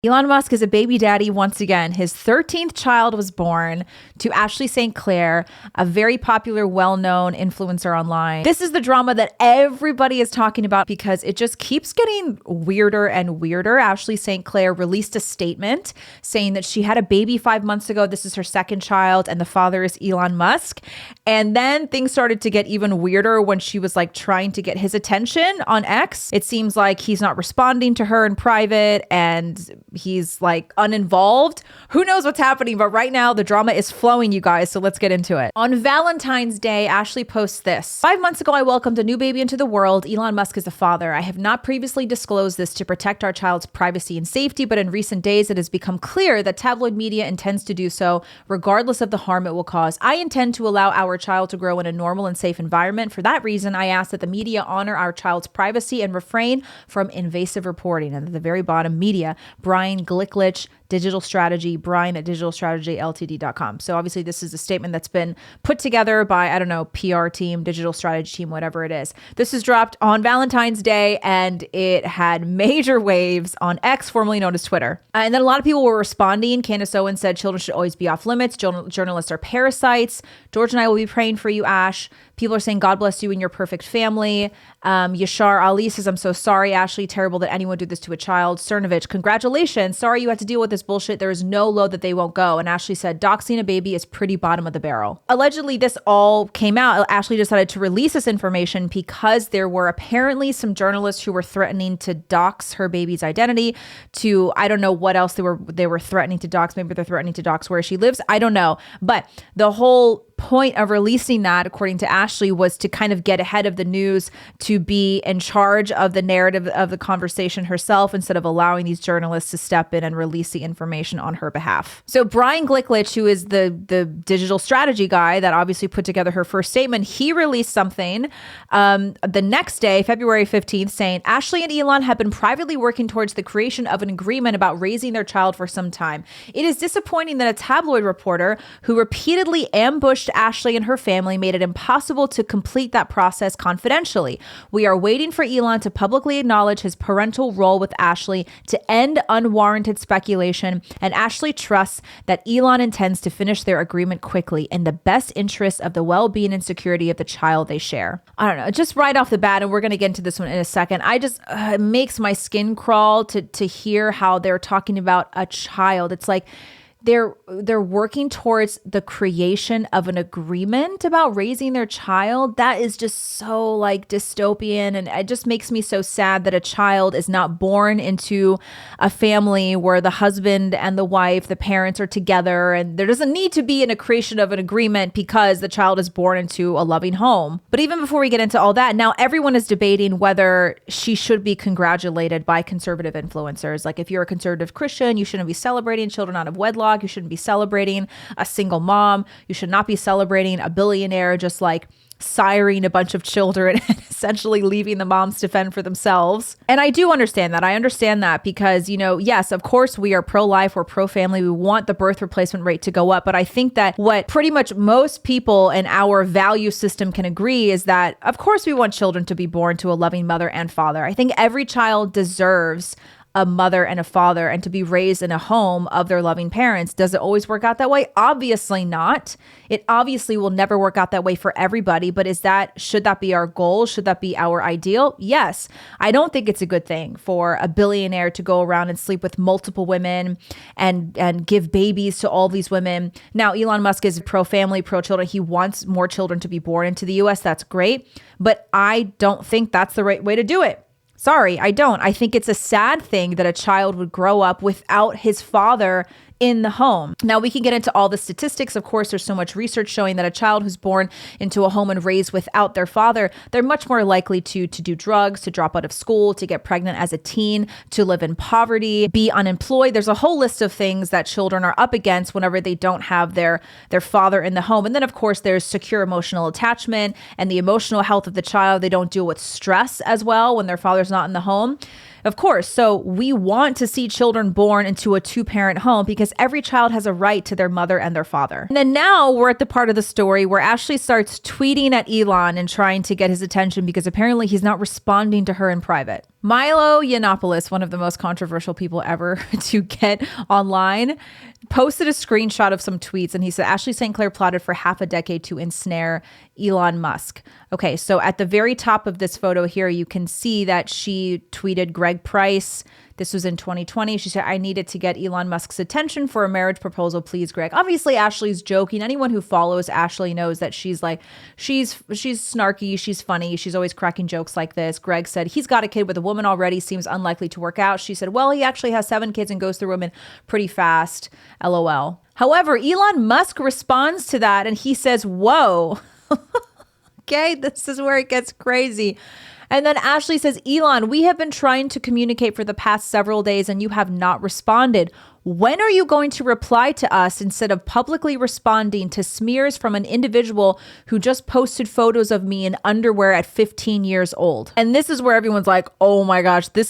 Elon Musk is a baby daddy once again. His 13th child was born to Ashley St. Clair, a very popular, well-known influencer online. This is the drama that everybody is talking about because it just keeps getting weirder and weirder. Ashley St. Clair released a statement saying that she had a baby 5 months ago. This is her second child, and the father is Elon Musk. And then things started to get even weirder when she was like trying to get his attention on X. It seems like he's not responding to her in private, and he's like uninvolved. Who knows what's happening, but right now the drama is flowing, you guys. So let's get into it. On Valentine's Day, Ashley posts this. 5 months ago, I welcomed a new baby into the world. Elon Musk is the father. I have not previously disclosed this to protect our child's privacy and safety, but in recent days, it has become clear that tabloid media intends to do so, regardless of the harm it will cause. I intend to allow our child to grow in a normal and safe environment. For that reason, I ask that the media honor our child's privacy and refrain from invasive reporting. And at the very bottom, media, Brian Glicklich, Digital Strategy, Brian at digitalstrategyltd.com. So obviously this is a statement that's been put together by, I don't know, PR team, digital strategy team, whatever it is. This is dropped on Valentine's Day, and it had major waves on X, formerly known as Twitter. And then a lot of people were responding. Candace Owen said children should always be off limits. Journalists are parasites. George and I will be praying for you, Ash. People are saying, God bless you and your perfect family. Yashar Ali says, I'm so sorry, Ashley. Terrible that anyone did this to a child. Cernovich, congratulations. Sorry you had to deal with this bullshit. There is no load that they won't go. And Ashley said, doxing a baby is pretty bottom of the barrel. Allegedly, this all came out. Ashley decided to release this information because there were apparently some journalists who were threatening to dox her baby's identity to, I don't know what else they were threatening to dox. Maybe they're threatening to dox where she lives. I don't know. But the whole point of releasing that, according to Ashley, was to kind of get ahead of the news, to be in charge of the narrative of the conversation herself instead of allowing these journalists to step in and release the information on her behalf. So Brian Glicklich, who is the digital strategy guy that obviously put together her first statement, he released something the next day, February 15th, saying, Ashley and Elon have been privately working towards the creation of an agreement about raising their child for some time. It is disappointing that a tabloid reporter who repeatedly ambushed Ashley and her family made it impossible to complete that process confidentially. We are waiting for Elon to publicly acknowledge his parental role with Ashley to end unwarranted speculation, and Ashley trusts that Elon intends to finish their agreement quickly in the best interest of the well-being and security of the child they share. I don't know, just right off the bat, and we're going to get into this one in a second, it makes my skin crawl to hear how they're talking about a child. It's like they're working towards the creation of an agreement about raising their child. That is just so like dystopian, and it just makes me so sad that a child is not born into a family where the husband and the wife, the parents are together, and there doesn't need to be a creation of an agreement because the child is born into a loving home. But even before we get into all that, now everyone is debating whether she should be congratulated by conservative influencers. Like if you're a conservative Christian, you shouldn't be celebrating children out of wedlock. You shouldn't be celebrating a single mom. You should not be celebrating a billionaire just like siring a bunch of children and essentially leaving the moms to fend for themselves. And I do understand that. I understand that because, yes, of course we are pro-life, we're pro-family. We want the birth replacement rate to go up. But I think that what pretty much most people in our value system can agree is that, of course, we want children to be born to a loving mother and father. I think every child deserves a mother and a father and to be raised in a home of their loving parents. Does it always work out that way? Obviously not. It obviously will never work out that way for everybody, but should that be our goal? Should that be our ideal? Yes. I don't think it's a good thing for a billionaire to go around and sleep with multiple women and give babies to all these women. Now, Elon Musk is pro-family, pro-children. He wants more children to be born into the US. That's great. But I don't think that's the right way to do it. Sorry, I don't. I think it's a sad thing that a child would grow up without his father in the home. Now, we can get into all the statistics. Of course, there's so much research showing that a child who's born into a home and raised without their father, they're much more likely to do drugs, to drop out of school, to get pregnant as a teen, to live in poverty, be unemployed. There's a whole list of things that children are up against whenever they don't have their father in the home. And then, of course, there's secure emotional attachment and the emotional health of the child. They don't deal with stress as well when their father's not in the home. Of course. So we want to see children born into a two-parent home because every child has a right to their mother and their father. And then now we're at the part of the story where Ashley starts tweeting at Elon and trying to get his attention because apparently he's not responding to her in private. Milo Yiannopoulos, one of the most controversial people ever to get online, posted a screenshot of some tweets, and he said Ashley St. Clair plotted for half a decade to ensnare Elon Musk. Okay, so at the very top of this photo here, you can see that she tweeted Greg Price. This was in 2020. She said, I needed to get Elon Musk's attention for a marriage proposal. Please, Greg. Obviously, Ashley's joking. Anyone who follows Ashley knows that she's snarky. She's funny. She's always cracking jokes like this. Greg said, he's got a kid with a woman already. Seems unlikely to work out. She said, well, he actually has 7 kids and goes through women pretty fast. LOL. However, Elon Musk responds to that and he says, whoa. Okay, this is where it gets crazy. And then Ashley says, Elon, we have been trying to communicate for the past several days and you have not responded. When are you going to reply to us instead of publicly responding to smears from an individual who just posted photos of me in underwear at 15 years old? And this is where everyone's like, oh my gosh, the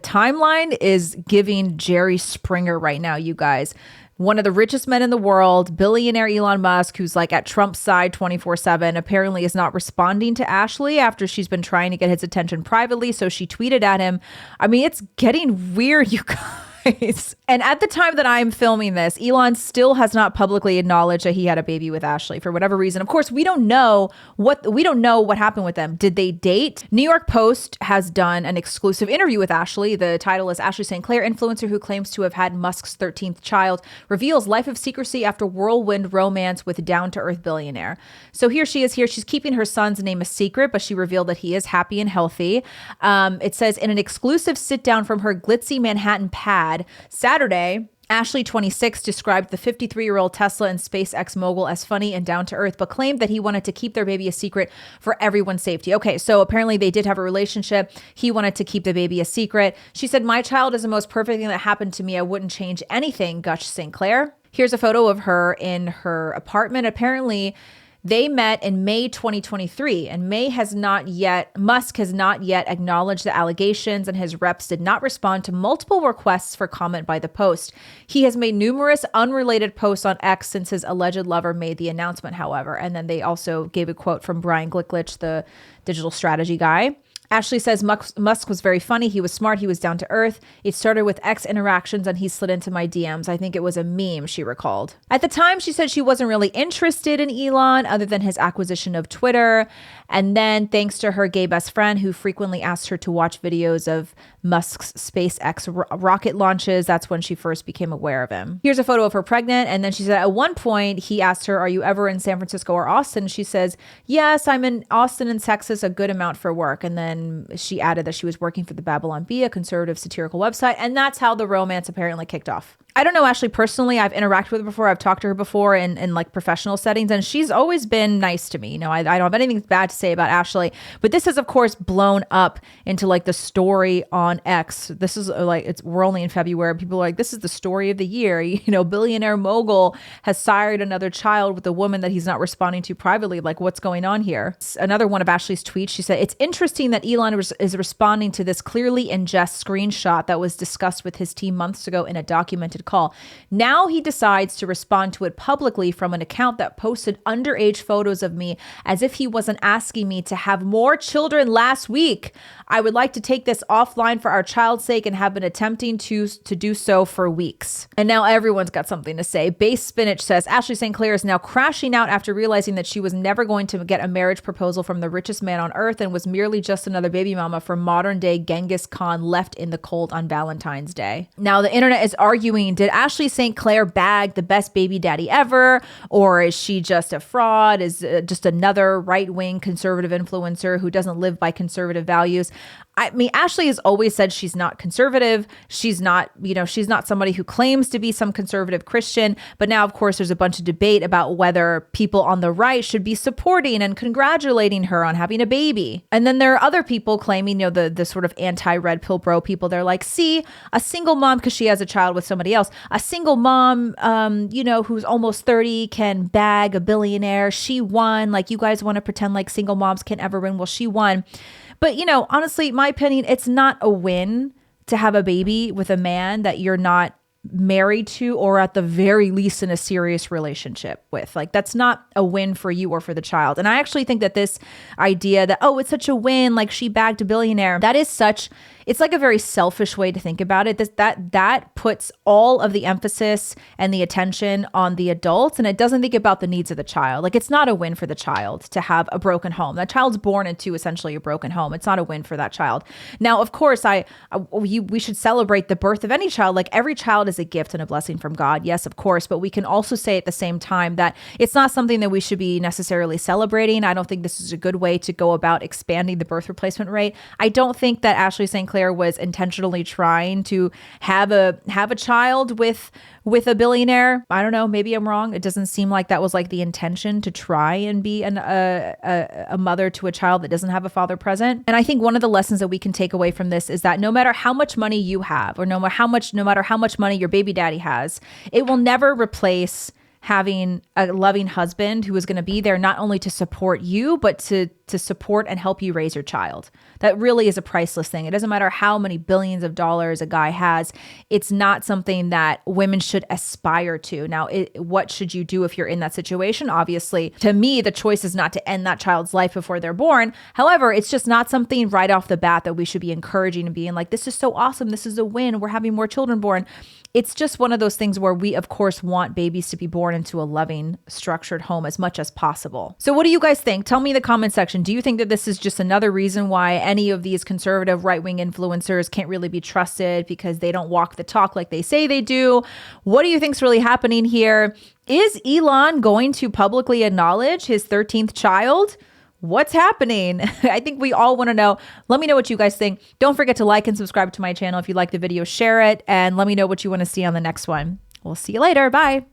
timeline is giving Jerry Springer right now, you guys. One of the richest men in the world, billionaire Elon Musk, who's like at Trump's side 24/7, apparently is not responding to Ashley after she's been trying to get his attention privately. So she tweeted at him. I mean, it's getting weird, you guys. And at the time that I'm filming this, Elon still has not publicly acknowledged that he had a baby with Ashley for whatever reason. Of course, we don't know what happened with them. Did they date? New York Post has done an exclusive interview with Ashley. The title is Ashley St. Clair, influencer who claims to have had Musk's 13th child, reveals life of secrecy after whirlwind romance with down-to-earth billionaire. So here she is here. She's keeping her son's name a secret, but she revealed that he is happy and healthy. It says in an exclusive sit down from her glitzy Manhattan pad Saturday, Ashley, 26, described the 53-year-old Tesla and SpaceX mogul as funny and down to earth, but claimed that he wanted to keep their baby a secret for everyone's safety. Okay, so apparently they did have a relationship. He wanted to keep the baby a secret. She said, my child is the most perfect thing that happened to me. I wouldn't change anything, gushed St. Clair. Here's a photo of her in her apartment. Apparently, they met in May 2023, and Musk has not yet acknowledged the allegations, and his reps did not respond to multiple requests for comment by the Post. He has made numerous unrelated posts on X since his alleged lover made the announcement, however. And then they also gave a quote from Brian Glicklich, the digital strategy guy. Ashley says Musk was very funny. He was smart. He was down to earth. It started with X interactions and he slid into my DMs. I think it was a meme, she recalled. At the time, she said she wasn't really interested in Elon other than his acquisition of Twitter. And then thanks to her gay best friend who frequently asked her to watch videos of Musk's SpaceX rocket launches, that's when she first became aware of him. Here's a photo of her pregnant. And then she said at one point, he asked her, are you ever in San Francisco or Austin? She says, yes, I'm in Austin and Texas a good amount for work. And then she added that she was working for the Babylon Bee, a conservative satirical website. And that's how the romance apparently kicked off. I don't know Ashley personally. I've interacted with her before. I've talked to her before in like professional settings, and she's always been nice to me. You know, I don't have anything bad to say about Ashley, but this has of course blown up into like the story on X. This is like, we're only in February. People are like, this is the story of the year. You know, billionaire mogul has sired another child with a woman that he's not responding to privately. Like, what's going on here? Another one of Ashley's tweets, she said, it's interesting that Elon is responding to this clearly in jest screenshot that was discussed with his team months ago in a documented call. Now he decides to respond to it publicly from an account that posted underage photos of me as if he wasn't asking me to have more children last week. I would like to take this offline for our child's sake and have been attempting to do so for weeks. And now everyone's got something to say. Base Spinach says, Ashley St. Clair is now crashing out after realizing that she was never going to get a marriage proposal from the richest man on earth and was merely just another baby mama for modern day Genghis Khan left in the cold on Valentine's Day. Now the internet is arguing, did Ashley St. Clair bag the best baby daddy ever? Or is she just a fraud? Is just another right-wing conservative influencer who doesn't live by conservative values? I mean, Ashley has always said she's not conservative. She's not somebody who claims to be some conservative Christian. But now, of course, there's a bunch of debate about whether people on the right should be supporting and congratulating her on having a baby. And then there are other people claiming, you know, the sort of anti-red pill bro people. They're like, see, a single mom, because she has a child with somebody else, a single mom, who's almost 30 can bag a billionaire. She won. Like, you guys want to pretend like single moms can't ever win. Well, she won. But, honestly, my opinion, it's not a win to have a baby with a man that you're not married to, or at the very least in a serious relationship with. Like, that's not a win for you or for the child. And I actually think that this idea that, oh, it's such a win, like she bagged a billionaire, it's like a very selfish way to think about it. That puts all of the emphasis and the attention on the adults, and it doesn't think about the needs of the child. Like, it's not a win for the child to have a broken home. That child's born into essentially a broken home. It's not a win for that child. Now, of course, we should celebrate the birth of any child. Like, every child is a gift and a blessing from God. Yes, of course. But we can also say at the same time that it's not something that we should be necessarily celebrating. I don't think this is a good way to go about expanding the birth replacement rate. I don't think that Ashley St. Clair was intentionally trying to have a child with a billionaire. I don't know. Maybe I'm wrong. It doesn't seem like that was like the intention, to try and be a mother to a child that doesn't have a father present. And I think one of the lessons that we can take away from this is that no matter how much money you have, or no matter how much money your baby daddy has, it will never replace having a loving husband who is going to be there not only to support you, but to support and help you raise your child. That really is a priceless thing. It doesn't matter how many billions of dollars a guy has. It's not something that women should aspire to. Now, what should you do if you're in that situation? Obviously, to me, the choice is not to end that child's life before they're born. However, it's just not something right off the bat that we should be encouraging and being like, this is so awesome. This is a win. We're having more children born. It's just one of those things where we, of course, want babies to be born into a loving, structured home as much as possible. So what do you guys think? Tell me in the comment section. Do you think that this is just another reason why any of these conservative right-wing influencers can't really be trusted because they don't walk the talk like they say they do? What do you think's really happening here? Is Elon going to publicly acknowledge his 13th child? What's happening? I think we all want to know. Let me know what you guys think. Don't forget to like and subscribe to my channel. If you like the video, share it, and let me know what you want to see on the next one. We'll see you later. Bye.